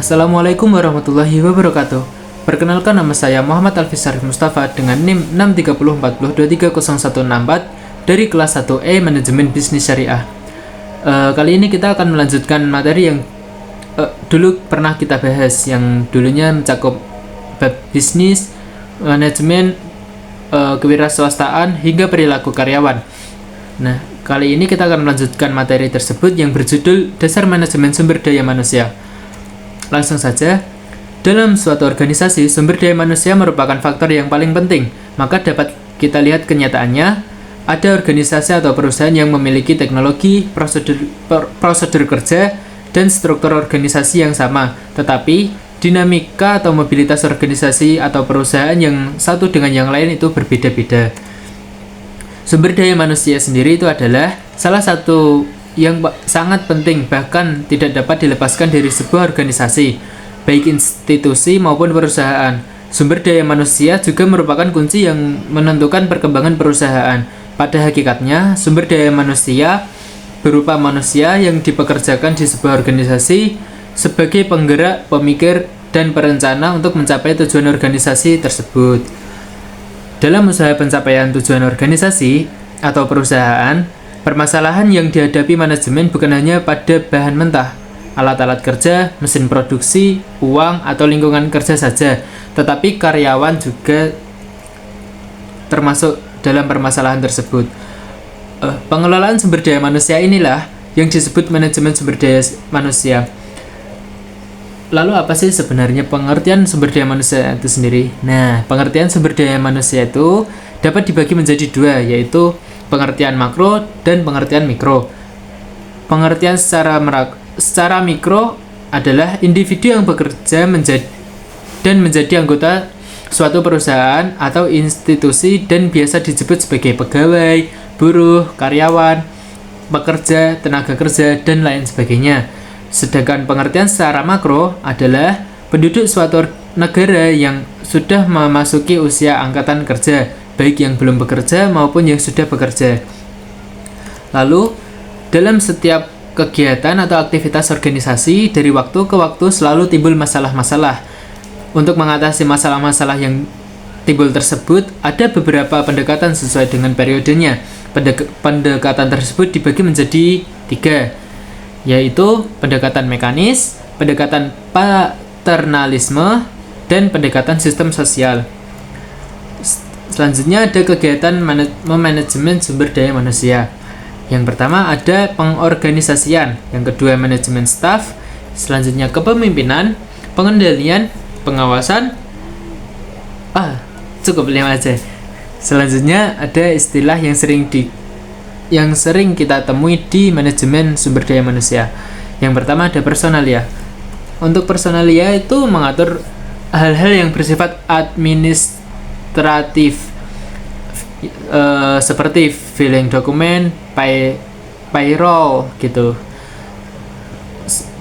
Assalamualaikum warahmatullahi wabarakatuh. Perkenalkan, nama saya Muhammad Alfisarif Mustafa dengan NIM 63040230164 dari kelas 1E Manajemen Bisnis Syariah. Kali ini kita akan melanjutkan materi yang dulu pernah kita bahas, yang dulunya mencakup bab bisnis, manajemen, kewirausahaan hingga perilaku karyawan. Nah, kali ini kita akan melanjutkan materi tersebut yang berjudul Dasar Manajemen Sumber Daya Manusia. Langsung saja, dalam suatu organisasi, sumber daya manusia merupakan faktor yang paling penting. Maka dapat kita lihat kenyataannya, ada organisasi atau perusahaan yang memiliki teknologi, prosedur kerja, dan struktur organisasi yang sama. Tetapi, dinamika atau mobilitas organisasi atau perusahaan yang satu dengan yang lain itu berbeda-beda. Sumber daya manusia sendiri itu adalah salah satu yang sangat penting, bahkan tidak dapat dilepaskan dari sebuah organisasi, baik institusi maupun perusahaan. Sumber daya manusia juga merupakan kunci yang menentukan perkembangan perusahaan. Pada hakikatnya, sumber daya manusia berupa manusia yang dipekerjakan di sebuah organisasi sebagai penggerak, pemikir, dan perencana untuk mencapai tujuan organisasi tersebut. Dalam usaha pencapaian tujuan organisasi atau perusahaan, permasalahan yang dihadapi manajemen bukan hanya pada bahan mentah, alat-alat kerja, mesin produksi, uang, atau lingkungan kerja saja, tetapi karyawan juga termasuk dalam permasalahan tersebut. Pengelolaan sumber daya manusia inilah yang disebut manajemen sumber daya manusia. Lalu apa sih sebenarnya pengertian sumber daya manusia itu sendiri? Nah, pengertian sumber daya manusia itu dapat dibagi menjadi dua, yaitu pengertian makro dan pengertian mikro. Pengertian secara mikro adalah individu yang bekerja menjadi anggota suatu perusahaan atau institusi dan biasa disebut sebagai pegawai, buruh, karyawan, pekerja, tenaga kerja, dan lain sebagainya. Sedangkan pengertian secara makro adalah penduduk suatu negara yang sudah memasuki usia angkatan kerja, baik yang belum bekerja maupun yang sudah bekerja. Lalu, dalam setiap kegiatan atau aktivitas organisasi, dari waktu ke waktu selalu timbul masalah-masalah. Untuk mengatasi masalah-masalah yang timbul tersebut, ada beberapa pendekatan sesuai dengan periodenya. Pendekatan tersebut dibagi menjadi 3, yaitu pendekatan mekanis, pendekatan paternalisme, dan pendekatan sistem sosial. Selanjutnya ada kegiatan manajemen sumber daya manusia. Yang pertama ada pengorganisasian, yang kedua manajemen staf, selanjutnya kepemimpinan, pengendalian, pengawasan. Cukup 5 aja. Selanjutnya ada istilah yang sering kita temui di manajemen sumber daya manusia. Yang pertama ada personalia. Untuk personalia itu mengatur hal-hal yang bersifat administratif, seperti filing dokumen, payroll gitu,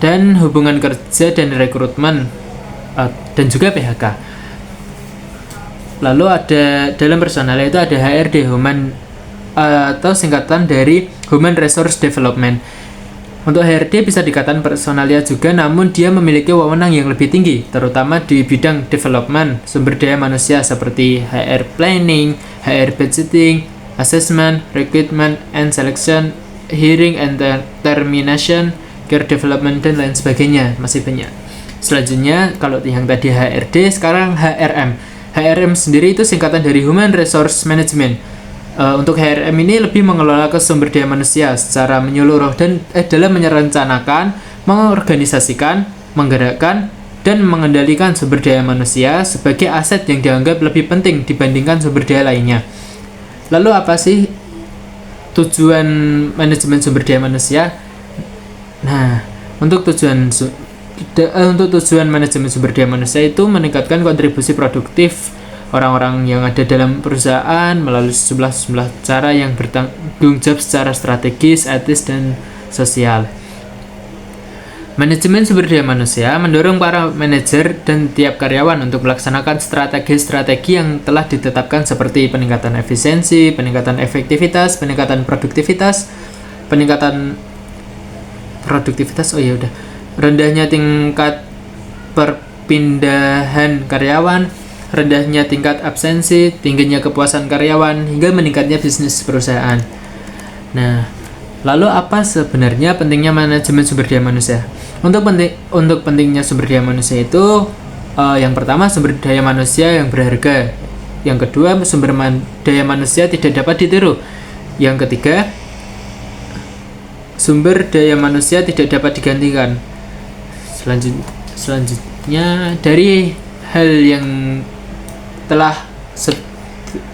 dan hubungan kerja dan rekrutmen, dan juga PHK. Lalu ada dalam personalia itu ada HRD, atau singkatan dari Human Resource Development. Untuk HRD bisa dikatakan personalia juga, namun dia memiliki wewenang yang lebih tinggi, terutama di bidang development sumber daya manusia seperti HR planning, HR budgeting, assessment, recruitment and selection, hiring and termination, care development, dan lain sebagainya. Masih banyak. Selanjutnya, kalau yang tadi HRD, sekarang HRM. HRM sendiri itu singkatan dari Human Resource Management. Untuk HRM ini lebih mengelola sumber daya manusia secara menyeluruh dan dalam merencanakan, mengorganisasikan, menggerakkan, dan mengendalikan sumber daya manusia sebagai aset yang dianggap lebih penting dibandingkan sumber daya lainnya. Lalu apa sih tujuan manajemen sumber daya manusia? Nah, untuk tujuan manajemen sumber daya manusia itu meningkatkan kontribusi produktif orang-orang yang ada dalam perusahaan melalui sejumlah cara yang bertanggung jawab secara strategis, etis, dan sosial. Manajemen sumber daya manusia mendorong para manajer dan tiap karyawan untuk melaksanakan strategi-strategi yang telah ditetapkan seperti peningkatan efisiensi, peningkatan efektivitas, peningkatan produktivitas, rendahnya tingkat perpindahan karyawan, rendahnya tingkat absensi, tingginya kepuasan karyawan, hingga meningkatnya bisnis perusahaan. Nah, lalu apa sebenarnya pentingnya manajemen sumber daya manusia? Untuk pentingnya sumber daya manusia itu, yang pertama, sumber daya manusia yang berharga. Yang kedua, sumber daya manusia tidak dapat ditiru. Yang ketiga, sumber daya manusia tidak dapat digantikan. Selanjutnya, dari hal yang telah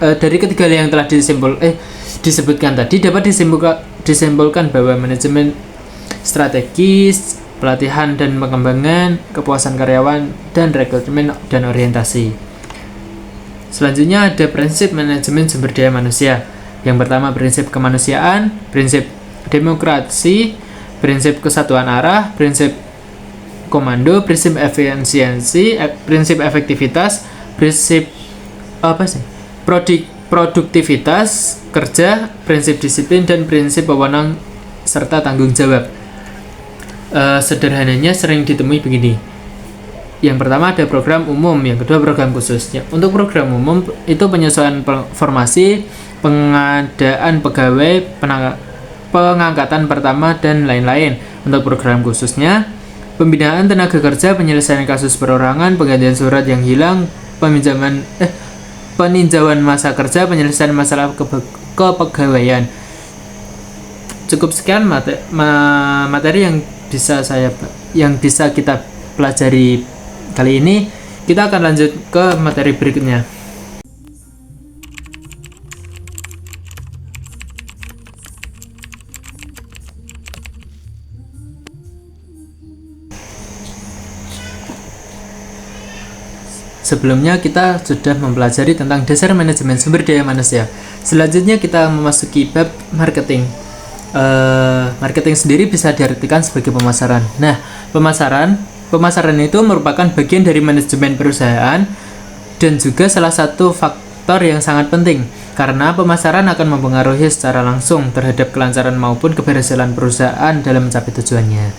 dari ketiga hal yang telah disebutkan tadi, dapat disimpulkan bahwa manajemen strategis, pelatihan dan pengembangan, kepuasan karyawan, dan rekrutmen dan orientasi. Selanjutnya ada prinsip manajemen sumber daya manusia. Yang pertama, prinsip kemanusiaan, prinsip demokrasi, prinsip kesatuan arah, prinsip komando, prinsip efisiensi, prinsip efektivitas, prinsip produktivitas kerja, prinsip disiplin, dan prinsip wewenang serta tanggung jawab. Sederhananya sering ditemui begini. Yang pertama ada program umum, yang kedua program khusus. Untuk program umum itu penyesuaian formasi, pengadaan pegawai, pengangkatan pertama, dan lain-lain. Untuk program khususnya, pembinaan tenaga kerja, penyelesaian kasus perorangan, penggantian surat yang hilang, peninjauan masa kerja, penyelesaian masalah kepegawaian. Cukup sekian materi yang bisa kita pelajari kali ini. Kita akan lanjut ke materi berikutnya. Sebelumnya kita sudah mempelajari tentang dasar manajemen sumber daya manusia. Selanjutnya kita memasuki bab marketing. Marketing sendiri bisa diartikan sebagai pemasaran. Nah, pemasaran itu merupakan bagian dari manajemen perusahaan dan juga salah satu faktor yang sangat penting karena pemasaran akan mempengaruhi secara langsung terhadap kelancaran maupun keberhasilan perusahaan dalam mencapai tujuannya.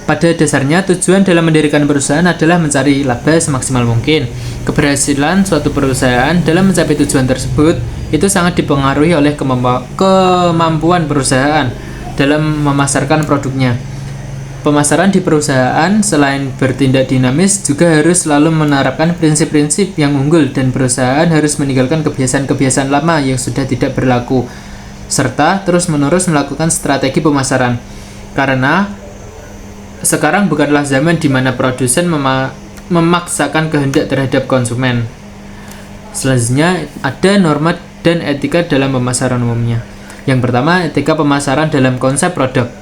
Pada dasarnya, tujuan dalam mendirikan perusahaan adalah mencari laba semaksimal mungkin. Keberhasilan suatu perusahaan dalam mencapai tujuan tersebut itu sangat dipengaruhi oleh kemampuan perusahaan dalam memasarkan produknya. Pemasaran di perusahaan selain bertindak dinamis juga harus selalu menerapkan prinsip-prinsip yang unggul dan perusahaan harus meninggalkan kebiasaan-kebiasaan lama yang sudah tidak berlaku serta terus-menerus melakukan strategi pemasaran. Karena sekarang bukanlah zaman di mana produsen memaksakan kehendak terhadap konsumen. Selanjutnya ada norma dan etika dalam pemasaran umumnya. Yang pertama, etika pemasaran dalam konsep produk.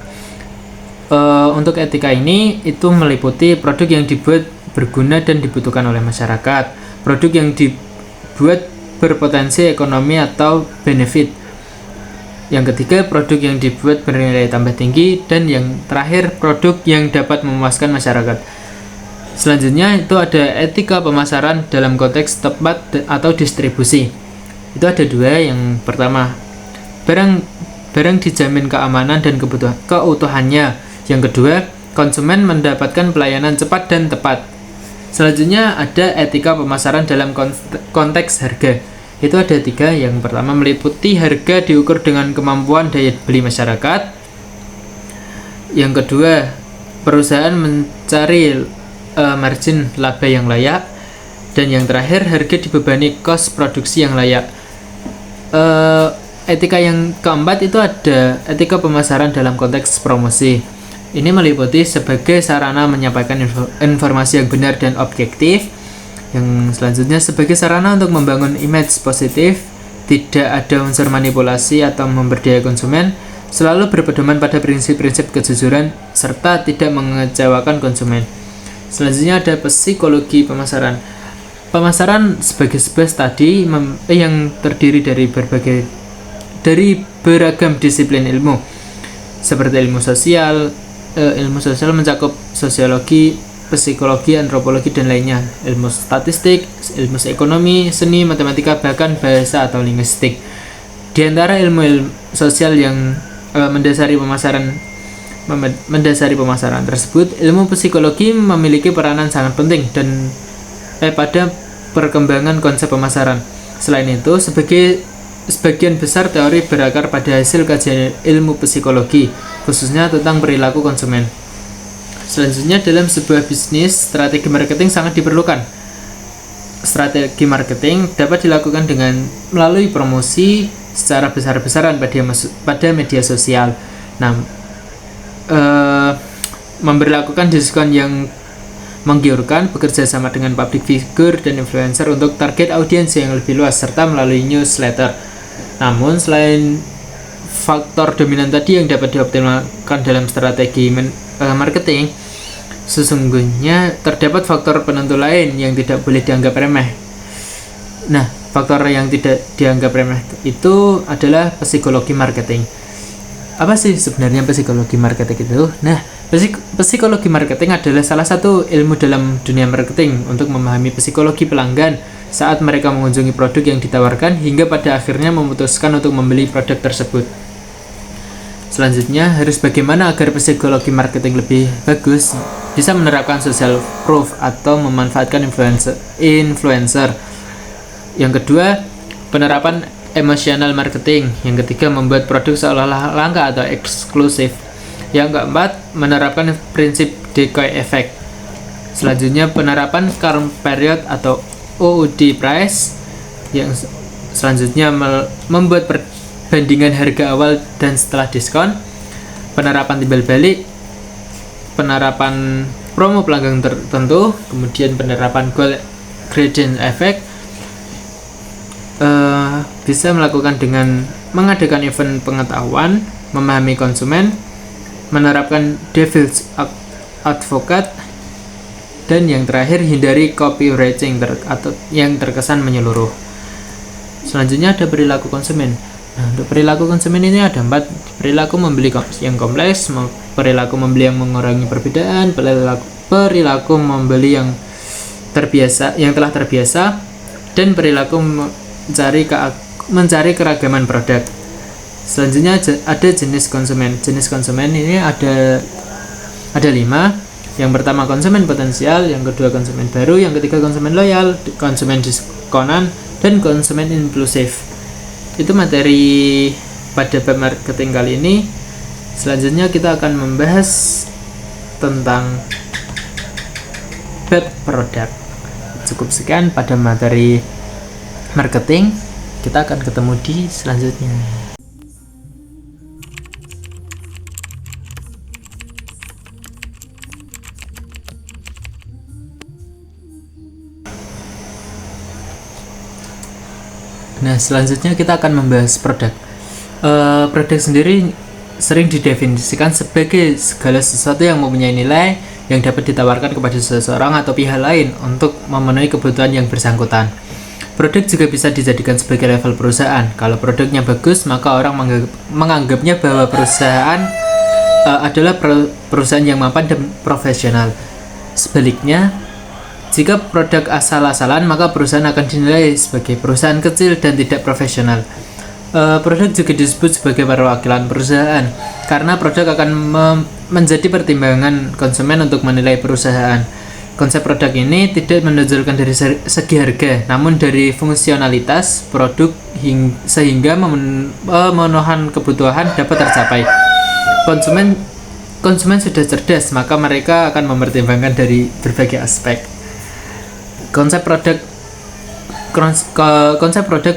Untuk etika ini itu meliputi produk yang dibuat berguna dan dibutuhkan oleh masyarakat, produk yang dibuat berpotensi ekonomi atau benefit. Yang ketiga, produk yang dibuat bernilai tambah tinggi, dan yang terakhir, produk yang dapat memuaskan masyarakat. Selanjutnya itu ada etika pemasaran dalam konteks tempat atau distribusi. Itu ada dua. Yang pertama, barang dijamin keamanan dan keutuhannya. Yang kedua, konsumen mendapatkan pelayanan cepat dan tepat. Selanjutnya ada etika pemasaran dalam konteks harga. Itu ada tiga. Yang pertama meliputi harga diukur dengan kemampuan daya beli masyarakat. Yang kedua, perusahaan mencari margin laba yang layak. Dan yang terakhir, harga dibebani kos produksi yang layak. Etika yang keempat itu ada etika pemasaran dalam konteks promosi. Ini meliputi sebagai sarana menyampaikan informasi yang benar dan objektif. Yang selanjutnya sebagai sarana untuk membangun image positif, tidak ada unsur manipulasi atau memberdaya konsumen, selalu berpedoman pada prinsip-prinsip kejujuran, serta tidak mengecewakan konsumen. Selanjutnya ada psikologi pemasaran. Pemasaran sebagai sebuah studi yang terdiri dari beragam disiplin ilmu, seperti ilmu sosial. Ilmu sosial mencakup sosiologi, psikologi, antropologi, dan lainnya. Ilmu statistik, ilmu ekonomi, seni, matematika, bahkan bahasa atau linguistik. Di antara ilmu sosial yang mendasari pemasaran mendasari pemasaran tersebut, ilmu psikologi memiliki peranan sangat penting dan pada perkembangan konsep pemasaran. Selain itu, sebagian besar teori berakar pada hasil kajian ilmu psikologi, khususnya tentang perilaku konsumen. Selanjutnya, dalam sebuah bisnis, strategi marketing sangat diperlukan. Strategi marketing dapat dilakukan dengan melalui promosi secara besar-besaran pada media sosial. Nah, memberlakukan diskon yang menggiurkan, bekerja sama dengan public figure dan influencer untuk target audiens yang lebih luas, serta melalui newsletter. Namun, selain faktor dominan tadi yang dapat dioptimalkan dalam strategi marketing, sesungguhnya terdapat faktor penentu lain yang tidak boleh dianggap remeh. Nah, faktor yang tidak dianggap remeh itu adalah psikologi marketing. Apa sih sebenarnya psikologi marketing itu? Nah, psikologi marketing adalah salah satu ilmu dalam dunia marketing untuk memahami psikologi pelanggan saat mereka mengunjungi produk yang ditawarkan hingga pada akhirnya memutuskan untuk membeli produk tersebut. Selanjutnya, harus bagaimana agar psikologi marketing lebih bagus? Bisa menerapkan social proof atau memanfaatkan influencer. Yang kedua, penerapan emotional marketing. Yang ketiga, membuat produk seolah-olah langka atau eksklusif. Yang keempat, menerapkan prinsip decoy effect. Selanjutnya, penerapan current period atau OOD price. Yang selanjutnya, membuat perbandingan harga awal dan setelah diskon. Penerapan timbal balik, penerapan promo pelanggan tertentu, kemudian penerapan goal gradient effect. Bisa melakukan dengan mengadakan event pengetahuan, memahami konsumen, menerapkan devil's advocate, dan yang terakhir hindari copywriting atau yang terkesan menyeluruh. Selanjutnya ada perilaku konsumen. Nah, untuk perilaku konsumen ini ada 4: perilaku membeli yang kompleks, perilaku membeli yang mengurangi perbedaan, perilaku membeli yang telah terbiasa, dan perilaku mencari keragaman produk. Selanjutnya ada jenis konsumen. Jenis konsumen ini ada 5. Yang pertama konsumen potensial, yang kedua konsumen baru, yang ketiga konsumen loyal, konsumen diskonan, dan konsumen inklusif. Itu materi pada bab marketing kali ini. Selanjutnya kita akan membahas tentang bab produk. Cukup sekian pada materi marketing. Kita akan ketemu di selanjutnya. Nah, selanjutnya kita akan membahas produk. Produk sendiri sering didefinisikan sebagai segala sesuatu yang mempunyai nilai yang dapat ditawarkan kepada seseorang atau pihak lain untuk memenuhi kebutuhan yang bersangkutan. Produk juga bisa dijadikan sebagai level perusahaan. Kalau produknya bagus, maka orang menganggapnya bahwa perusahaan adalah perusahaan yang mapan dan profesional. Sebaliknya, jika produk asal-asalan, maka perusahaan akan dinilai sebagai perusahaan kecil dan tidak profesional. Produk juga disebut sebagai perwakilan perusahaan, karena produk akan menjadi pertimbangan konsumen untuk menilai perusahaan. Konsep produk ini tidak menonjolkan dari segi harga, namun dari fungsionalitas produk sehingga memenuhi kebutuhan dapat tercapai. Konsumen sudah cerdas, maka mereka akan mempertimbangkan dari berbagai aspek. Konsep produk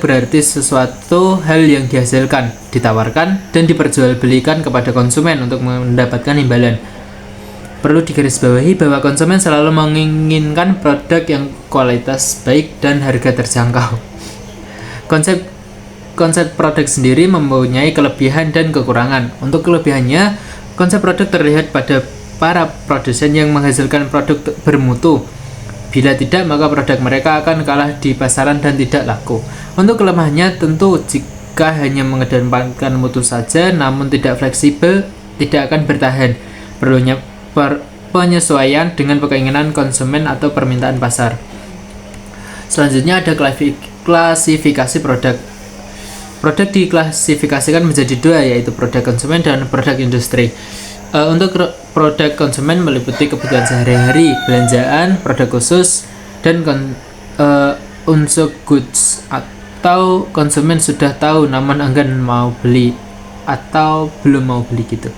berarti sesuatu hal yang dihasilkan, ditawarkan, dan diperjualbelikan kepada konsumen untuk mendapatkan imbalan. Perlu digarisbawahi bahwa konsumen selalu menginginkan produk yang kualitas baik dan harga terjangkau. Konsep produk sendiri mempunyai kelebihan dan kekurangan. Untuk kelebihannya, konsep produk terlihat pada para produsen yang menghasilkan produk bermutu. Bila tidak, maka produk mereka akan kalah di pasaran dan tidak laku. Untuk kelemahannya, tentu jika hanya mengedepankan mutu saja namun tidak fleksibel, tidak akan bertahan. Perlunya penyesuaian dengan keinginan konsumen atau permintaan pasar. Selanjutnya ada klasifikasi produk. Produk diklasifikasikan menjadi 2, yaitu produk konsumen dan produk industri. Untuk produk konsumen meliputi kebutuhan sehari-hari, belanjaan, produk khusus, dan unsur goods atau konsumen sudah tahu namun enggan mau beli atau belum mau beli gitu.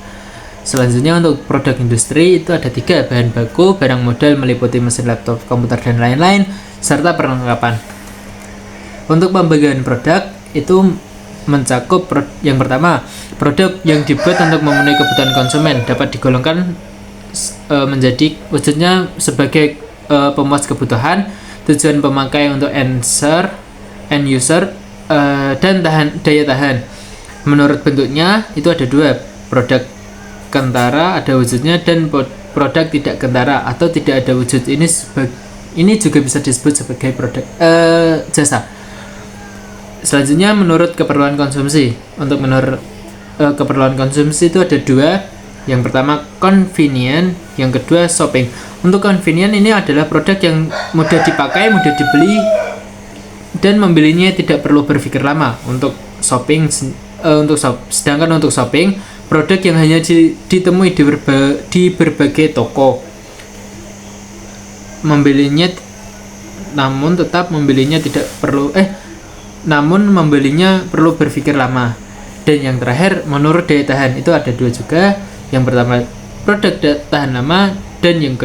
Selanjutnya untuk produk industri itu ada 3, bahan baku, barang modal meliputi mesin laptop, komputer, dan lain-lain, serta perlengkapan. Untuk pembagian produk itu mencakup yang pertama, produk yang dibuat untuk memenuhi kebutuhan konsumen dapat digolongkan menjadi wujudnya sebagai pemuas kebutuhan, tujuan pemakai untuk end user, dan daya tahan. Menurut bentuknya itu ada 2, produk kentara ada wujudnya dan produk tidak kentara atau tidak ada wujud. Ini juga bisa disebut sebagai produk jasa. Selanjutnya menurut keperluan konsumsi. Untuk menurut keperluan konsumsi itu ada 2. Yang pertama convenient, yang kedua shopping. Untuk convenient ini adalah produk yang mudah dipakai, mudah dibeli, dan membelinya tidak perlu berpikir lama. Untuk shopping, sedangkan untuk shopping, produk yang hanya ditemui di berbagai toko. Namun membelinya perlu berpikir lama. Dan yang terakhir menurut daya tahan itu ada 2 juga. Yang pertama produk tahan lama, dan yang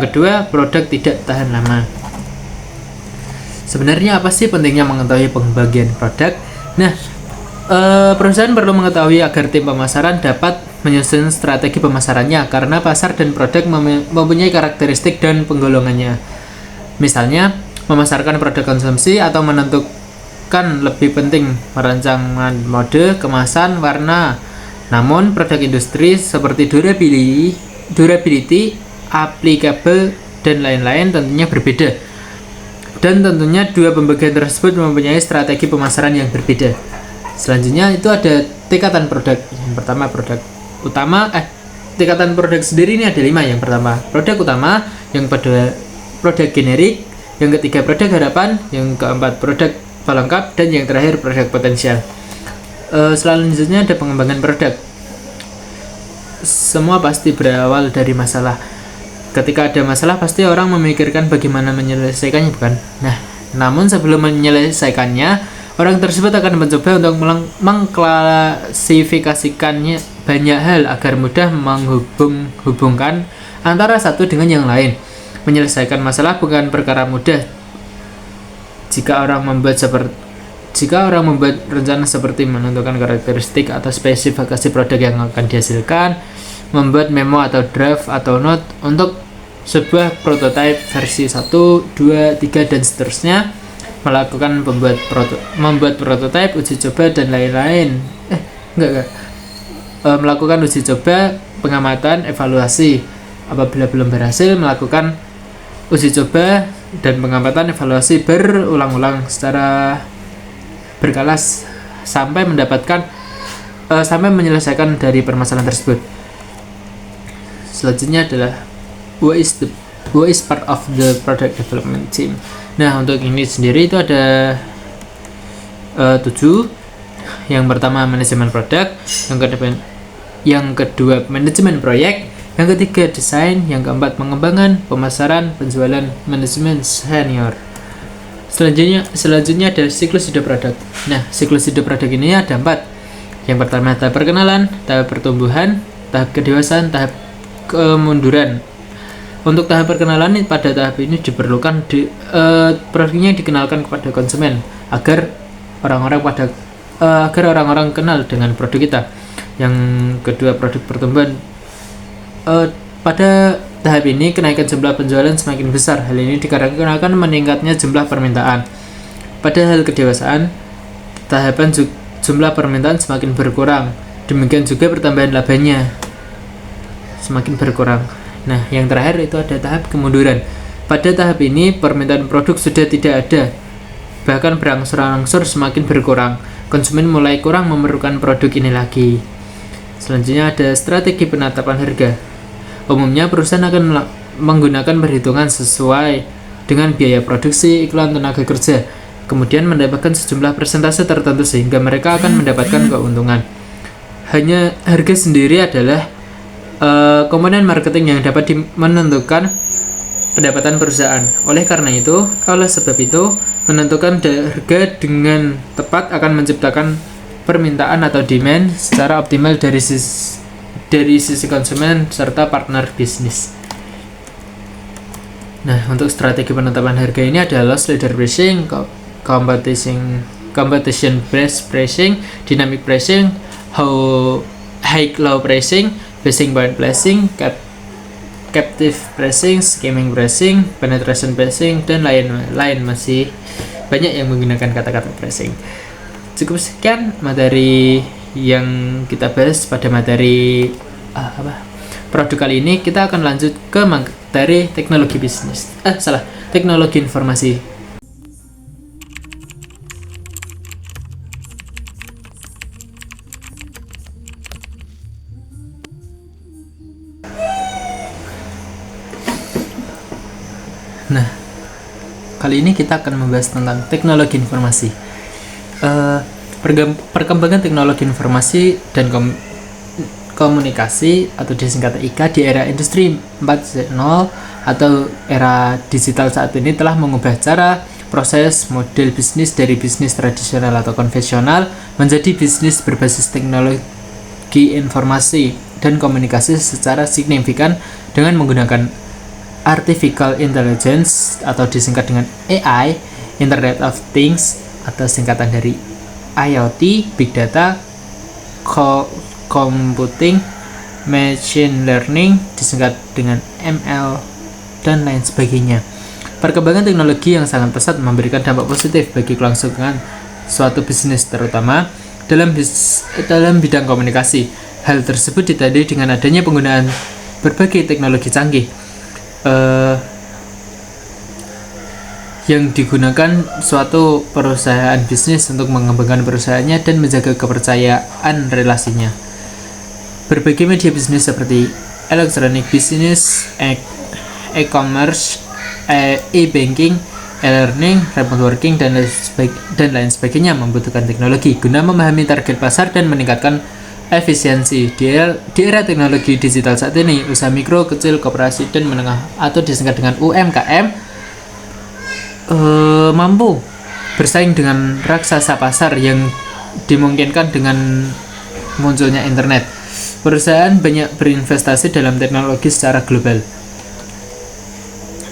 kedua produk tidak tahan lama. Sebenarnya apa sih pentingnya mengetahui pembagian produk? Nah, perusahaan perlu mengetahui agar tim pemasaran dapat menyusun strategi pemasarannya, karena pasar dan produk mempunyai karakteristik dan penggolongannya. Misalnya memasarkan produk konsumsi atau menentukan lebih penting merancang mode, kemasan, warna. Namun produk industri seperti durability, applicable, dan lain-lain tentunya berbeda. Dan tentunya 2 pembagian tersebut mempunyai strategi pemasaran yang berbeda. Selanjutnya itu ada tingkatan produk. Yang pertama produk utama. Tingkatan produk sendiri ini ada 5. Yang pertama produk utama, yang kedua produk generik, yang ketiga produk harapan, yang keempat produk pelengkap, dan yang terakhir produk potensial. Selanjutnya ada pengembangan produk. Semua pasti berawal dari masalah. Ketika ada masalah pasti orang memikirkan bagaimana menyelesaikannya, bukan? Nah, namun sebelum menyelesaikannya, orang tersebut akan mencoba untuk mengklasifikasikannya banyak hal agar mudah menghubungkan antara satu dengan yang lain. Menyelesaikan masalah bukan perkara mudah. Jika orang membuat rencana seperti menentukan karakteristik atau spesifikasi produk yang akan dihasilkan, membuat memo atau draft atau note untuk sebuah prototipe versi 1, 2, 3, dan seterusnya, membuat prototipe, uji coba, dan lain-lain. Melakukan uji coba, pengamatan, evaluasi. Apabila belum berhasil, melakukan uji coba dan pengamatan evaluasi berulang-ulang secara berkala sampai menyelesaikan dari permasalahan tersebut. Selanjutnya adalah who is part of the product development team. Nah, untuk ini sendiri itu ada 7. Yang pertama manajemen produk, yang kedua manajemen proyek, yang ketiga desain, yang keempat pengembangan, pemasaran, penjualan, manajemen senior. Selanjutnya ada siklus hidup produk. Nah, siklus hidup produk ini ada 4. Yang pertama tahap perkenalan, tahap pertumbuhan, tahap kedewasaan, tahap kemunduran. Untuk tahap perkenalan, pada tahap ini diperlukan produknya dikenalkan kepada konsumen agar orang-orang kenal dengan produk kita. Yang kedua produk pertumbuhan. Pada tahap ini kenaikan jumlah penjualan semakin besar. Hal ini dikarenakan meningkatnya jumlah permintaan. Pada hal kedewasaan, tahapan jumlah permintaan semakin berkurang. Demikian juga pertambahan labanya semakin berkurang. Nah, yang terakhir itu ada tahap kemunduran. Pada tahap ini permintaan produk sudah tidak ada, bahkan berangsur-angsur semakin berkurang. Konsumen mulai kurang memerlukan produk ini lagi. Selanjutnya ada strategi penetapan harga. Umumnya perusahaan akan menggunakan perhitungan sesuai dengan biaya produksi, iklan, tenaga kerja, kemudian mendapatkan sejumlah persentase tertentu sehingga mereka akan mendapatkan keuntungan. Hanya harga sendiri adalah komponen marketing yang dapat menentukan pendapatan perusahaan. Oleh sebab itu, menentukan harga dengan tepat akan menciptakan permintaan atau demand secara optimal dari sisi konsumen serta partner bisnis. Nah, untuk strategi penetapan harga ini ada loss leader pricing, competition based pricing, dynamic pricing, high low pricing, basing point pricing, captive pricing, skimming pricing, penetration pricing, dan lain masih banyak yang menggunakan kata-kata pricing. Cukup sekian materi yang kita bahas pada materi produk kali ini. Kita akan lanjut ke materi teknologi bisnis. Teknologi informasi. Nah, kali ini kita akan membahas tentang teknologi informasi. Perkembangan teknologi informasi dan komunikasi atau disingkat IK di era industri 4.0 atau era digital saat ini telah mengubah cara proses model bisnis dari bisnis tradisional atau konvensional menjadi bisnis berbasis teknologi informasi dan komunikasi secara signifikan dengan menggunakan Artificial Intelligence atau disingkat dengan AI, Internet of Things atau singkatan dari IoT, Big Data, Computing, Machine Learning disingkat dengan ML, dan lain sebagainya. Perkembangan teknologi yang sangat pesat memberikan dampak positif bagi kelangsungan suatu bisnis, terutama dalam bidang komunikasi. Hal tersebut ditandai dengan adanya penggunaan berbagai teknologi canggih yang digunakan suatu perusahaan bisnis untuk mengembangkan perusahaannya dan menjaga kepercayaan relasinya. Berbagai media bisnis seperti electronic business, e-commerce, e-banking, e-learning, remote working, dan lain sebagainya membutuhkan teknologi guna memahami target pasar dan meningkatkan efisiensi. Di era teknologi digital saat ini, usaha mikro, kecil, koperasi, dan menengah atau disingkat dengan UMKM mampu bersaing dengan raksasa pasar yang dimungkinkan dengan munculnya internet. Perusahaan banyak berinvestasi dalam teknologi secara global.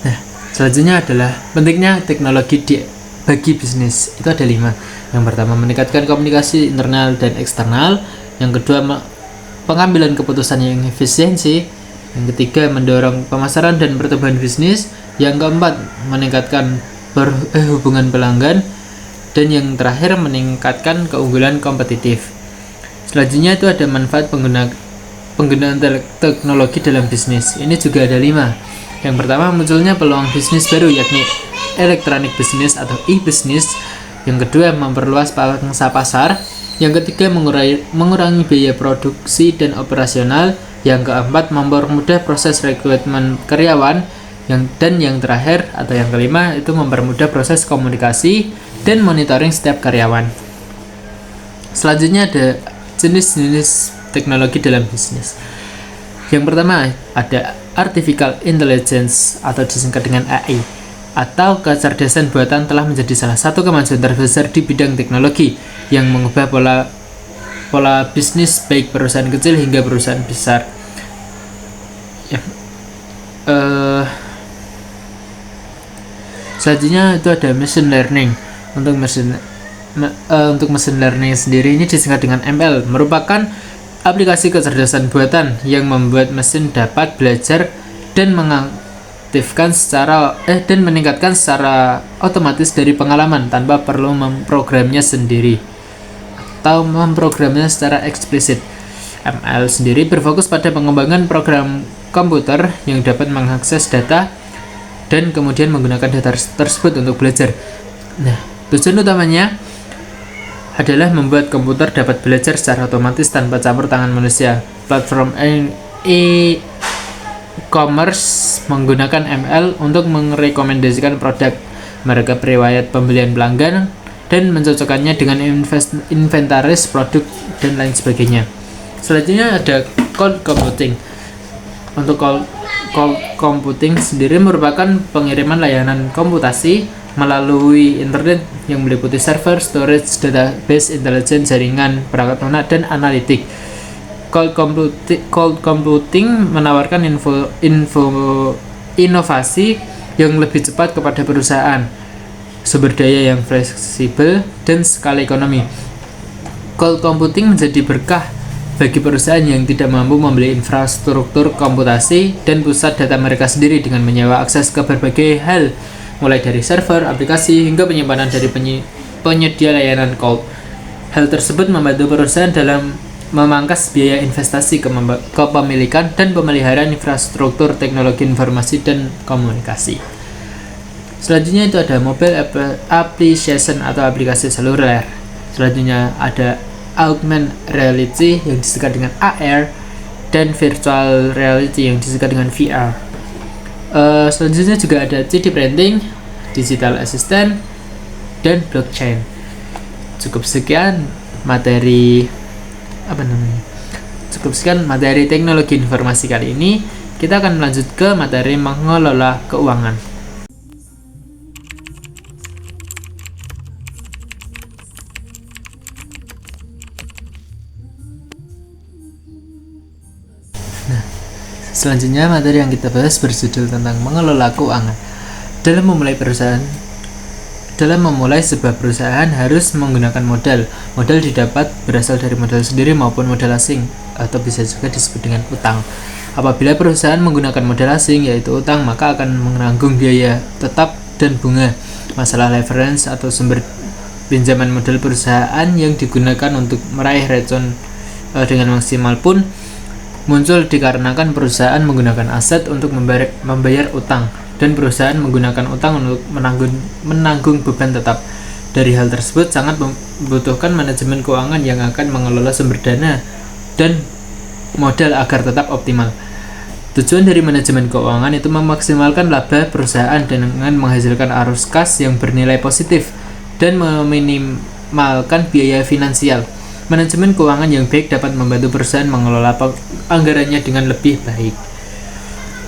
Nah, selanjutnya adalah pentingnya teknologi bagi bisnis. Itu ada 5. Yang pertama, meningkatkan komunikasi internal dan eksternal. Yang kedua, pengambilan keputusan yang efisiensi. Yang ketiga, mendorong pemasaran dan pertumbuhan bisnis. Yang keempat, meningkatkan hubungan pelanggan. Dan yang terakhir, meningkatkan keunggulan kompetitif. Selanjutnya itu ada manfaat penggunaan teknologi dalam bisnis. Ini juga ada 5. Yang pertama, munculnya peluang bisnis baru yakni electronic business atau e-business. Yang kedua, memperluas pangsa pasar. Yang ketiga, mengurangi biaya produksi dan operasional. Yang keempat, mempermudah proses rekrutmen karyawan. Dan yang terakhir atau yang kelima itu mempermudah proses komunikasi dan monitoring setiap karyawan. Selanjutnya ada jenis-jenis teknologi dalam bisnis. Yang pertama ada Artificial Intelligence atau disingkat dengan AI atau kecerdasan buatan telah menjadi salah satu kemajuan terbesar di bidang teknologi yang mengubah pola bisnis baik perusahaan kecil hingga perusahaan besar. Selanjutnya itu ada machine learning. Untuk machine learning sendiri ini disingkat dengan ML, merupakan aplikasi kecerdasan buatan yang membuat mesin dapat belajar dan meningkatkan secara otomatis dari pengalaman tanpa perlu memprogramnya sendiri atau memprogramnya secara eksplisit. ML sendiri berfokus pada pengembangan program komputer yang dapat mengakses data dan kemudian menggunakan data tersebut untuk belajar. Nah, tujuan utamanya adalah membuat komputer dapat belajar secara otomatis tanpa campur tangan manusia. Platform e-commerce menggunakan ML untuk merekomendasikan produk, merekap riwayat pembelian pelanggan, dan mencocokkannya dengan inventaris produk dan lain sebagainya. Selanjutnya ada cloud computing. Untuk cloud computing sendiri merupakan pengiriman layanan komputasi melalui internet yang meliputi server, storage, database, intelijen, jaringan, perangkat lunak, dan analitik. Cloud computing menawarkan inovasi yang lebih cepat kepada perusahaan, sumber daya yang fleksibel, dan skala ekonomi. Cloud computing menjadi berkah bagi perusahaan yang tidak mampu membeli infrastruktur komputasi dan pusat data mereka sendiri dengan menyewa akses ke berbagai hal, mulai dari server, aplikasi, hingga penyimpanan dari penyedia layanan cloud. Hal tersebut membantu perusahaan dalam memangkas biaya investasi kepemilikan dan pemeliharaan infrastruktur teknologi informasi dan komunikasi. Selanjutnya itu ada mobile application atau aplikasi seluler. Selanjutnya ada augmented reality yang disingkat dengan AR dan virtual reality yang disingkat dengan VR. Selanjutnya juga ada 3D printing, digital assistant, dan blockchain. Cukup sekian materi teknologi informasi kali ini. Kita akan melanjut ke materi mengelola keuangan. Selanjutnya materi yang kita bahas berjudul tentang mengelola keuangan. Dalam memulai sebuah perusahaan harus menggunakan modal. Modal didapat berasal dari modal sendiri maupun modal asing, atau bisa juga disebut dengan utang. Apabila perusahaan menggunakan modal asing yaitu utang, maka akan menanggung biaya tetap dan bunga. Masalah leverage atau sumber pinjaman modal perusahaan yang digunakan untuk meraih return dengan maksimal pun muncul dikarenakan perusahaan menggunakan aset untuk membayar utang dan perusahaan menggunakan utang untuk menanggung beban tetap. Dari hal tersebut sangat membutuhkan manajemen keuangan yang akan mengelola sumber dana dan modal agar tetap optimal. Tujuan dari manajemen keuangan itu memaksimalkan laba perusahaan dengan menghasilkan arus kas yang bernilai positif dan meminimalkan biaya finansial. Manajemen keuangan yang baik dapat membantu perusahaan mengelola anggarannya dengan lebih baik.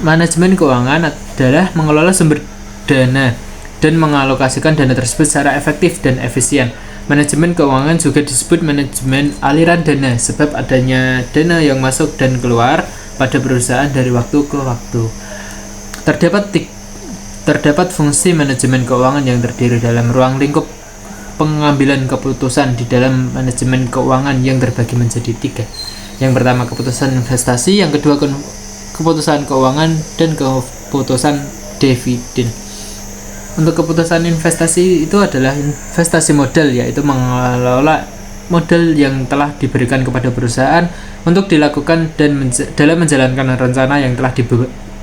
Manajemen keuangan adalah mengelola sumber dana dan mengalokasikan dana tersebut secara efektif dan efisien. Manajemen keuangan juga disebut manajemen aliran dana sebab adanya dana yang masuk dan keluar pada perusahaan dari waktu ke waktu. Terdapat fungsi manajemen keuangan yang terdiri dalam ruang lingkup pengambilan keputusan di dalam manajemen keuangan yang terbagi menjadi 3. Yang pertama keputusan investasi, yang kedua keputusan keuangan, dan keputusan dividen. Untuk keputusan investasi itu adalah investasi modal, yaitu mengelola modal yang telah diberikan kepada perusahaan untuk dilakukan dan dalam menjalankan rencana yang telah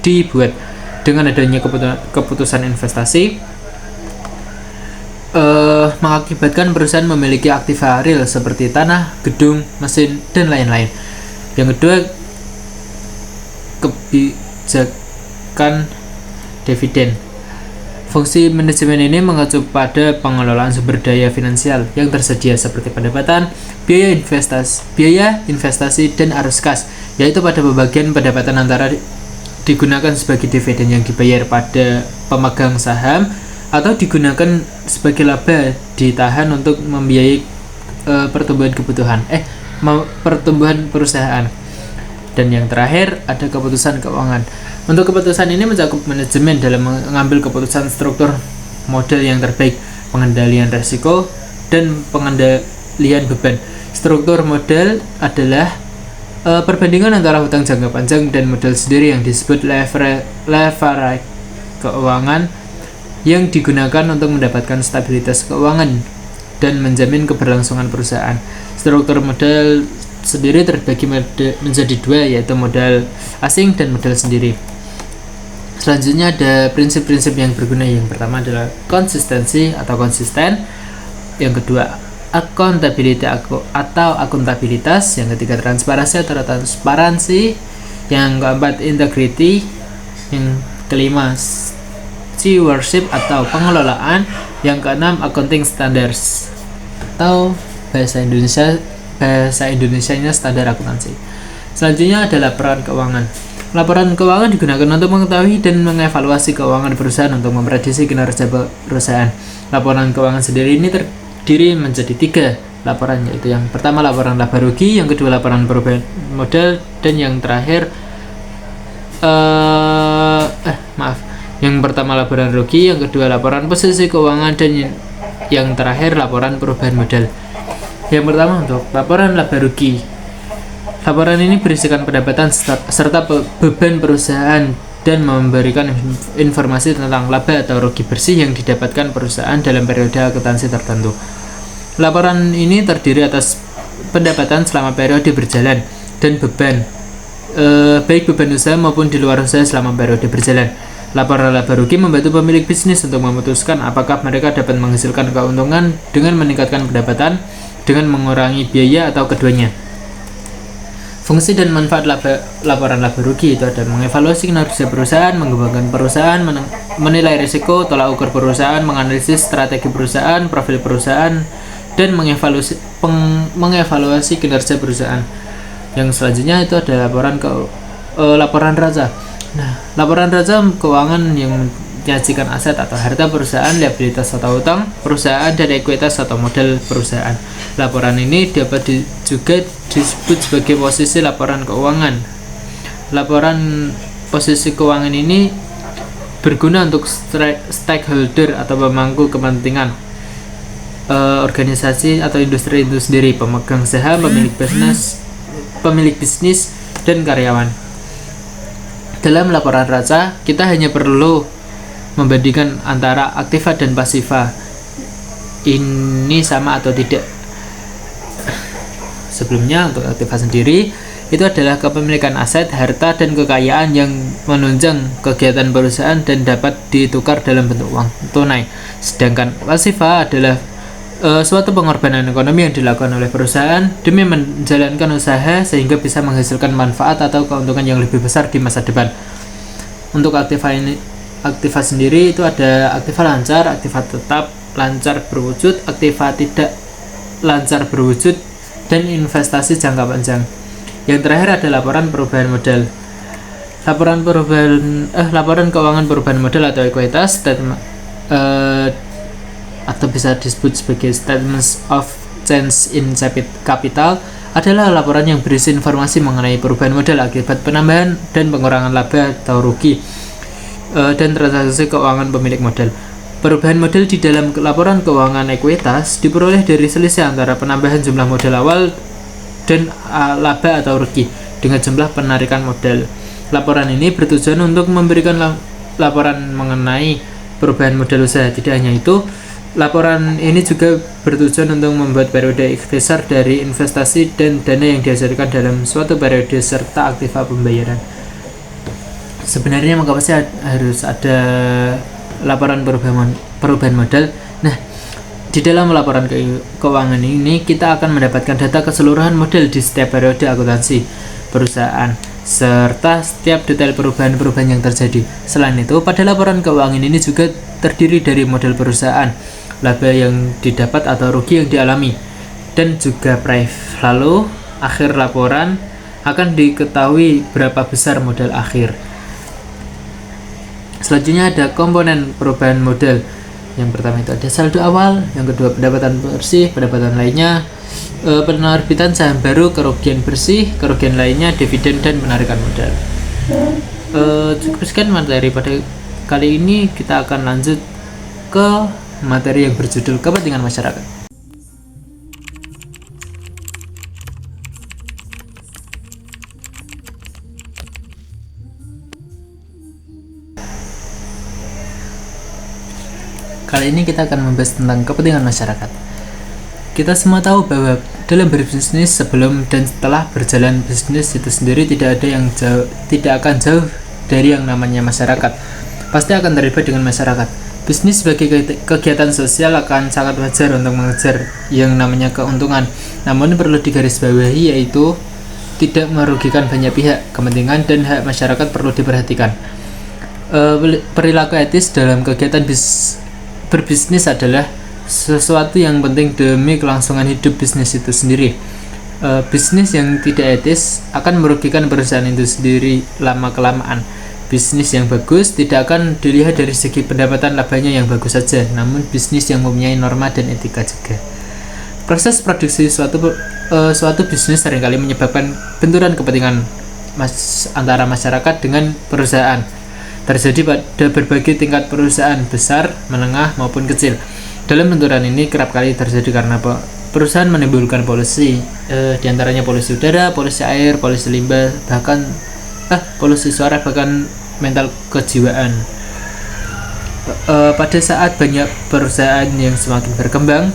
dibuat. Dengan adanya keputusan investasi mengakibatkan perusahaan memiliki aktiva real seperti tanah, gedung, mesin, dan lain-lain. Yang kedua, kebijakan dividen. Fungsi manajemen ini mengacu pada pengelolaan sumber daya finansial yang tersedia seperti pendapatan, biaya investasi, dan arus kas, yaitu pada pembagian pendapatan antara digunakan sebagai dividen yang dibayar pada pemegang saham atau digunakan sebagai laba ditahan untuk membiayai pertumbuhan perusahaan. Dan yang terakhir ada keputusan keuangan. Untuk keputusan ini mencakup manajemen dalam mengambil keputusan struktur modal yang terbaik, pengendalian risiko, dan pengendalian beban. Struktur modal adalah perbandingan antara hutang jangka panjang dan modal sendiri yang disebut leverage keuangan, yang digunakan untuk mendapatkan stabilitas keuangan dan menjamin keberlangsungan perusahaan. Struktur modal sendiri terbagi menjadi 2, yaitu modal asing dan modal sendiri. Selanjutnya ada prinsip-prinsip yang berguna. Yang pertama adalah konsistensi atau konsisten, yang kedua accountability atau akuntabilitas, yang ketiga transparansi, yang keempat integrity, yang kelima stewardship atau pengelolaan, yang keenam accounting standards atau bahasa bahasa Indonesianya standar akuntansi. Selanjutnya ada laporan keuangan. Laporan keuangan digunakan untuk mengetahui dan mengevaluasi keuangan perusahaan untuk memprediksi kinerja perusahaan. Laporan keuangan sendiri ini terdiri menjadi 3 laporan, yaitu yang pertama laporan laba rugi, yang kedua laporan perubahan modal, dan yang terakhir yang pertama laporan rugi, yang kedua laporan posisi keuangan, dan yang terakhir laporan perubahan modal. Yang pertama untuk laporan laba rugi. Laporan ini berisikan pendapatan serta beban perusahaan dan memberikan informasi tentang laba atau rugi bersih yang didapatkan perusahaan dalam periode akuntansi tertentu. Laporan ini terdiri atas pendapatan selama periode berjalan dan beban, baik beban usaha maupun di luar usaha selama periode berjalan. Laporan laba rugi membantu pemilik bisnis untuk memutuskan apakah mereka dapat menghasilkan keuntungan dengan meningkatkan pendapatan, dengan mengurangi biaya, atau keduanya. Fungsi dan manfaat laporan laba rugi itu adalah mengevaluasi kinerja perusahaan, mengembangkan perusahaan, menilai risiko, tolak ukur perusahaan, menganalisis strategi perusahaan, profil perusahaan, dan mengevaluasi kinerja perusahaan. Yang selanjutnya itu ada laporan raja. Nah, laporan raja keuangan yang menyajikan aset atau harta perusahaan, liabilitas atau utang perusahaan, dan ekuitas atau modal perusahaan. Laporan ini dapat juga disebut sebagai posisi laporan keuangan. Laporan posisi keuangan ini berguna untuk stakeholder atau pemangku kepentingan, organisasi atau industri itu sendiri, pemegang saham, pemilik bisnis, dan karyawan. Dalam laporan raja, kita hanya perlu membandingkan antara aktiva dan pasiva ini sama atau tidak. Sebelumnya untuk aktiva sendiri itu adalah kepemilikan aset, harta, dan kekayaan yang menunjang kegiatan perusahaan dan dapat ditukar dalam bentuk uang tunai. Sedangkan pasiva adalah suatu pengorbanan ekonomi yang dilakukan oleh perusahaan demi menjalankan usaha sehingga bisa menghasilkan manfaat atau keuntungan yang lebih besar di masa depan. Untuk aktiva sendiri itu ada aktiva lancar, aktiva tetap, lancar berwujud, aktiva tidak lancar berwujud, dan investasi jangka panjang. Yang terakhir ada laporan perubahan modal. Laporan keuangan perubahan modal atau ekuitas atau bisa disebut sebagai statements of change in capital adalah laporan yang berisi informasi mengenai perubahan modal akibat penambahan dan pengurangan laba atau rugi dan transaksi keuangan pemilik modal. Perubahan modal di dalam laporan keuangan ekuitas diperoleh dari selisih antara penambahan jumlah modal awal dan laba atau rugi dengan jumlah penarikan modal. Laporan ini bertujuan untuk memberikan laporan mengenai perubahan modal usaha. Tidak hanya itu, laporan ini juga bertujuan untuk membuat periode ikhtisar dari investasi dan dana yang dihasilkan dalam suatu periode serta aktiva pembayaran. Sebenarnya mengapa sih harus ada laporan perubahan modal? Nah, di dalam laporan keuangan ini kita akan mendapatkan data keseluruhan modal di setiap periode akuntansi perusahaan serta setiap detail perubahan-perubahan yang terjadi. Selain itu, pada laporan keuangan ini juga terdiri dari modal perusahaan, laba yang didapat atau rugi yang dialami, dan juga price. Lalu, akhir laporan akan diketahui berapa besar modal akhir. Selanjutnya ada komponen perubahan modal. Yang pertama itu ada saldo awal, yang kedua pendapatan bersih, pendapatan lainnya, penerbitan saham baru, kerugian bersih, kerugian lainnya, dividen, dan penarikan modal. Cukup sekian materi pada kali ini. Kita akan lanjut ke materi yang berjudul kepentingan masyarakat. Kali ini kita akan membahas tentang kepentingan masyarakat. Kita semua tahu bahwa dalam berbisnis sebelum dan setelah berjalan bisnis itu sendiri tidak akan jauh dari yang namanya masyarakat. Pasti akan terlibat dengan masyarakat. Bisnis sebagai kegiatan sosial akan sangat wajar untuk mengejar yang namanya keuntungan. Namun perlu digarisbawahi yaitu tidak merugikan banyak pihak, kepentingan dan hak masyarakat perlu diperhatikan. Perilaku etis dalam kegiatan berbisnis adalah sesuatu yang penting demi kelangsungan hidup bisnis itu sendiri. Bisnis yang tidak etis akan merugikan perusahaan itu sendiri lama-kelamaan. Bisnis yang bagus tidak akan dilihat dari segi pendapatan labanya yang bagus saja, namun bisnis yang mempunyai norma dan etika juga. Proses produksi suatu bisnis seringkali menyebabkan benturan kepentingan antara masyarakat dengan perusahaan. Terjadi pada berbagai tingkat perusahaan, besar, menengah, maupun kecil. Dalam benturan ini kerap kali terjadi karena perusahaan menimbulkan polusi, diantaranya polusi udara, polusi air, polusi limbah, bahkan polusi suara, bahkan mental kejiwaan. Pada saat banyak perusahaan yang semakin berkembang,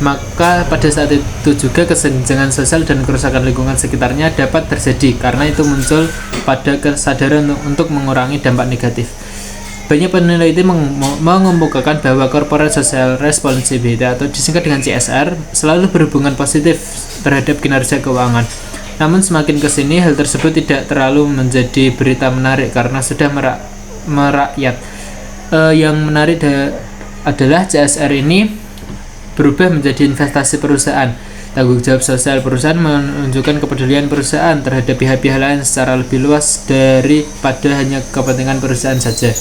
maka pada saat itu juga kesenjangan sosial dan kerusakan lingkungan sekitarnya dapat terjadi, karena itu muncul pada kesadaran untuk mengurangi dampak negatif. Banyak peneliti mengemukakan bahwa corporate social responsibility atau disingkat dengan CSR selalu berhubungan positif terhadap kinerja keuangan. Namun semakin kesini hal tersebut tidak terlalu menjadi berita menarik karena sudah merakyat. Yang menarik adalah CSR ini berubah menjadi investasi perusahaan. Tanggung jawab sosial perusahaan menunjukkan kepedulian perusahaan terhadap pihak-pihak lain secara lebih luas daripada hanya kepentingan perusahaan saja.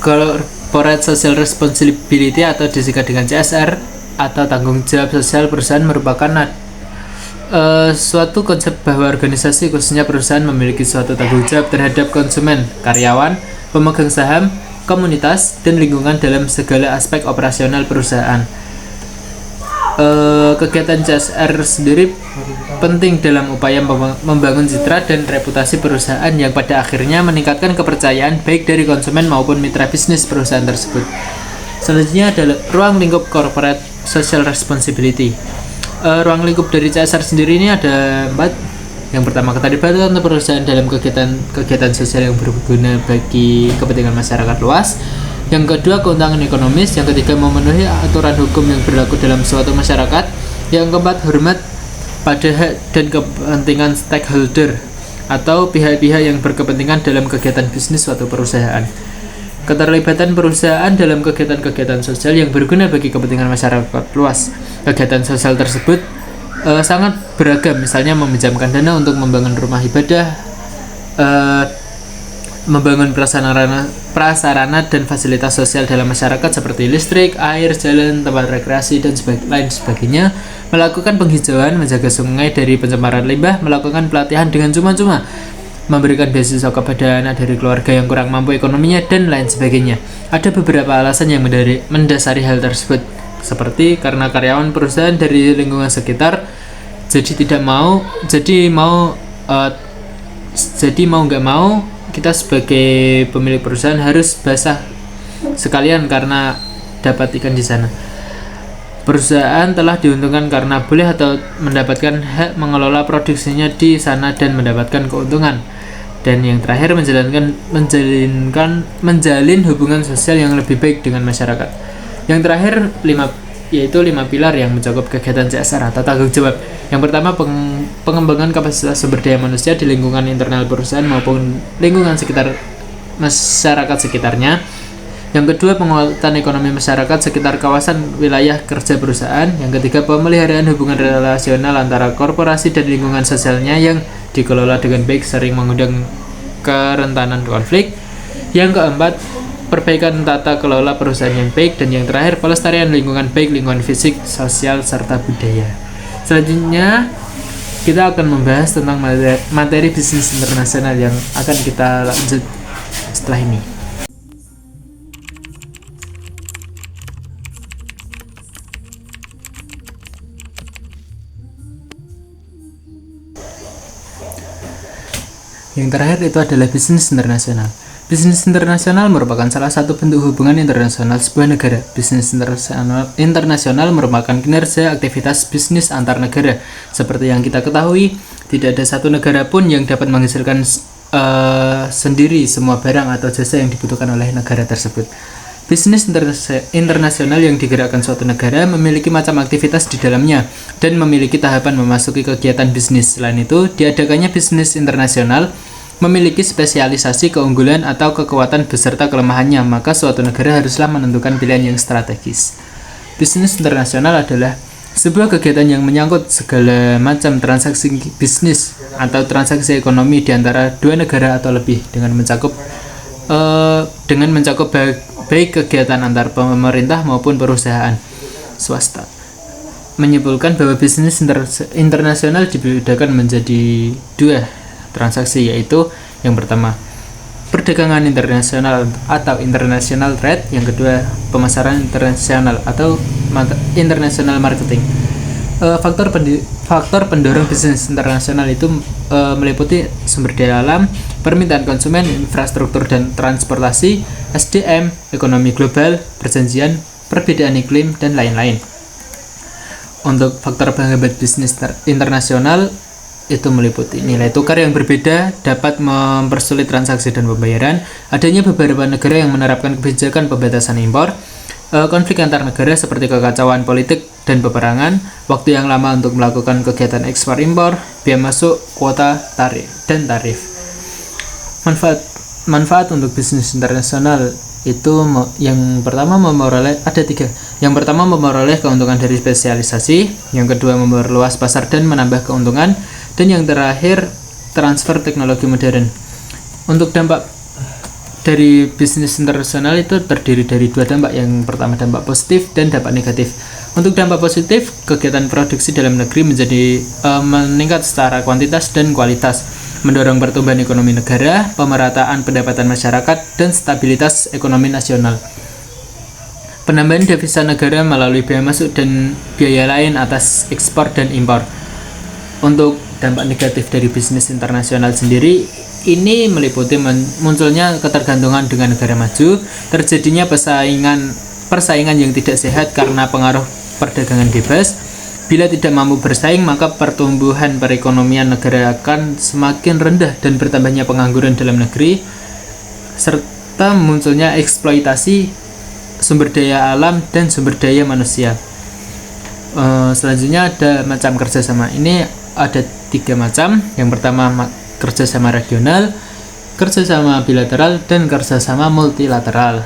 Corporate Social Responsibility atau disingkat dengan CSR atau tanggung jawab sosial perusahaan merupakan suatu konsep bahwa organisasi, khususnya perusahaan, memiliki suatu tanggung jawab terhadap konsumen, karyawan, pemegang saham, komunitas, dan lingkungan dalam segala aspek operasional perusahaan. Kegiatan CSR sendiri penting dalam upaya membangun citra dan reputasi perusahaan yang pada akhirnya meningkatkan kepercayaan baik dari konsumen maupun mitra bisnis perusahaan tersebut. Selanjutnya adalah ruang lingkup corporate social responsibility. Ruang lingkup dari CSR sendiri ini ada 4. Yang pertama, keterlibatan perusahaan dalam kegiatan sosial yang berguna bagi kepentingan masyarakat luas. Yang kedua, keuntungan ekonomis. Yang ketiga, memenuhi aturan hukum yang berlaku dalam suatu masyarakat. Yang keempat, hormat pada hak dan kepentingan stakeholder atau pihak-pihak yang berkepentingan dalam kegiatan bisnis suatu perusahaan. Keterlibatan perusahaan dalam kegiatan-kegiatan sosial yang berguna bagi kepentingan masyarakat luas. Kegiatan sosial tersebut sangat beragam, misalnya meminjamkan dana untuk membangun rumah ibadah, membangun prasarana dan fasilitas sosial dalam masyarakat seperti listrik, air, jalan, tempat rekreasi, dan lain sebagainya, melakukan penghijauan, menjaga sungai dari pencemaran limbah, melakukan pelatihan dengan cuma-cuma, memberikan beasiswa kepada anak dari keluarga yang kurang mampu ekonominya, dan lain sebagainya. Ada beberapa alasan yang mendasari hal tersebut, seperti karena karyawan perusahaan dari lingkungan sekitar, jadi mau nggak mau kita sebagai pemilik perusahaan harus basah sekalian karena dapat ikan di sana. Perusahaan telah diuntungkan karena boleh atau mendapatkan hak mengelola produksinya di sana dan mendapatkan keuntungan. Dan yang terakhir, menjalin hubungan sosial yang lebih baik dengan masyarakat. Yang terakhir, 5 pilar yang mencakup kegiatan CSR atau tanggung jawab. Yang pertama, pengembangan kapasitas sumber daya manusia di lingkungan internal perusahaan maupun lingkungan sekitar masyarakat sekitarnya. Yang kedua, penguatan ekonomi masyarakat sekitar kawasan wilayah kerja perusahaan. Yang ketiga, pemeliharaan hubungan relasional antara korporasi dan lingkungan sosialnya yang dikelola dengan baik, sering mengundang kerentanan konflik. Yang keempat, perbaikan tata kelola perusahaan yang baik. Dan yang terakhir, pelestarian lingkungan baik, lingkungan fisik, sosial, serta budaya. Selanjutnya kita akan membahas tentang materi bisnis internasional yang akan kita lanjut setelah ini. Yang terakhir itu adalah bisnis internasional. Bisnis internasional merupakan salah satu bentuk hubungan internasional sebuah negara. Bisnis internasional merupakan kinerja aktivitas bisnis antar negara. Seperti yang kita ketahui, tidak ada satu negara pun yang dapat menghasilkan sendiri semua barang atau jasa yang dibutuhkan oleh negara tersebut. Bisnis internasional yang digerakkan suatu negara memiliki macam aktivitas di dalamnya dan memiliki tahapan memasuki kegiatan bisnis. Selain itu, diadakannya bisnis internasional memiliki spesialisasi, keunggulan, atau kekuatan beserta kelemahannya, maka suatu negara haruslah menentukan pilihan yang strategis. Bisnis internasional adalah Sebuah kegiatan yang menyangkut segala macam transaksi bisnis atau transaksi ekonomi di antara dua negara atau lebih dengan mencakup baik kegiatan antar pemerintah maupun perusahaan swasta. Menyimpulkan bahwa bisnis internasional dibedakan menjadi dua transaksi, yaitu yang pertama perdagangan internasional atau international trade, yang kedua pemasaran internasional atau international marketing. Faktor pendorong bisnis internasional itu meliputi sumber daya alam, permintaan konsumen, infrastruktur dan transportasi, SDM, ekonomi global, perjanjian, perbedaan iklim, dan lain-lain. Untuk faktor penghambat bisnis internasional itu meliputi nilai tukar yang berbeda dapat mempersulit transaksi dan pembayaran, adanya beberapa negara yang menerapkan kebijakan pembatasan impor, konflik antar negara seperti kekacauan politik dan peperangan, waktu yang lama untuk melakukan kegiatan ekspor impor, biaya masuk, kuota, tarif. Manfaat untuk bisnis internasional itu yang pertama ada tiga. Yang pertama memperoleh keuntungan dari spesialisasi, yang kedua memperluas pasar dan menambah keuntungan, dan yang terakhir transfer teknologi modern. Untuk dampak dari bisnis internasional itu terdiri dari dua dampak. Yang pertama dampak positif dan dampak negatif. Untuk dampak positif, kegiatan produksi dalam negeri menjadi meningkat secara kuantitas dan kualitas, mendorong pertumbuhan ekonomi negara, pemerataan pendapatan masyarakat, dan stabilitas ekonomi nasional. Penambahan devisa negara melalui biaya masuk dan biaya lain atas ekspor dan impor. Untuk dampak negatif dari bisnis internasional sendiri, ini meliputi munculnya ketergantungan dengan negara maju, terjadinya persaingan yang tidak sehat karena pengaruh perdagangan bebas. Bila tidak mampu bersaing, maka pertumbuhan perekonomian negara akan semakin rendah dan bertambahnya pengangguran dalam negeri, serta munculnya eksploitasi sumber daya alam dan sumber daya manusia. Selanjutnya ada macam kerjasama. Ini ada tiga macam. Yang pertama kerjasama regional, kerjasama bilateral, dan kerjasama multilateral.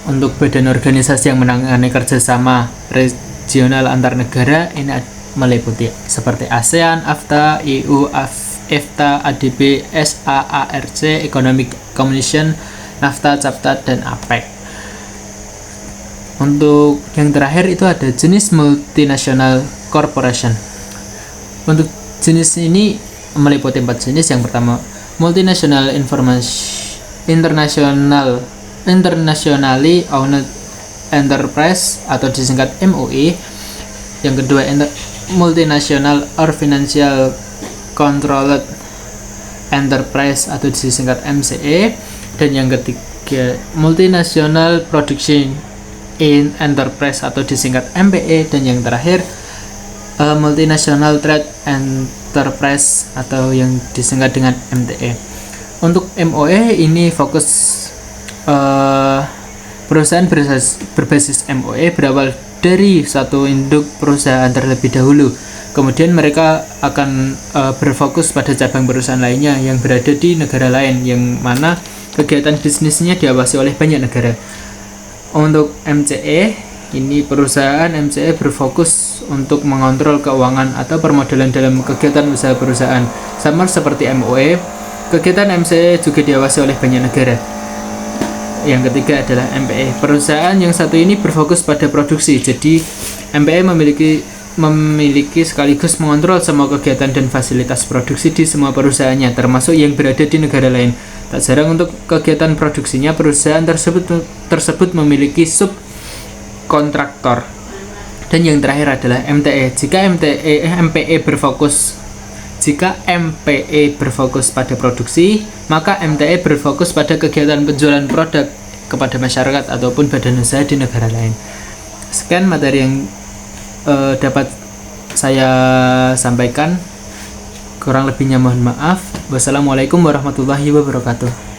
Untuk badan organisasi yang menangani kerjasama regional antar negara ini meliputi seperti ASEAN, AFTA, EU, EFTA, ADB, SAARC, Economic Commission, NAFTA, CAPTA, dan APEC. Untuk yang terakhir itu ada jenis multinational corporation. Untuk jenis ini meliputi 4 jenis. Yang pertama multinational internationally owned enterprise atau disingkat MOE. Yang kedua multinational or financial controlled enterprise atau disingkat MCE. Dan yang ketiga multinational production in enterprise atau disingkat MPE. Dan yang terakhir multinational trade enterprise atau yang disingkat dengan MTE. Untuk MOE ini fokus perusahaan berbasis MOE berawal dari satu induk perusahaan terlebih dahulu. Kemudian mereka akan berfokus pada cabang perusahaan lainnya yang berada di negara lain, yang mana kegiatan bisnisnya diawasi oleh banyak negara. Untuk MCE, ini perusahaan MCE berfokus untuk mengontrol keuangan atau permodalan dalam kegiatan usaha perusahaan. Sama seperti MOE, kegiatan MCE juga diawasi oleh banyak negara. Yang ketiga adalah MPE. Perusahaan yang satu ini berfokus pada produksi. Jadi MPE memiliki sekaligus mengontrol semua kegiatan dan fasilitas produksi di semua perusahaannya, termasuk yang berada di negara lain. Tak jarang untuk kegiatan produksinya, perusahaan tersebut memiliki subkontraktor. Dan yang terakhir adalah MTE. Jika MPE berfokus pada produksi, maka MTE berfokus pada kegiatan penjualan produk kepada masyarakat ataupun badan usaha di negara lain. Sekian materi yang dapat saya sampaikan. Kurang lebihnya mohon maaf. Wassalamualaikum warahmatullahi wabarakatuh.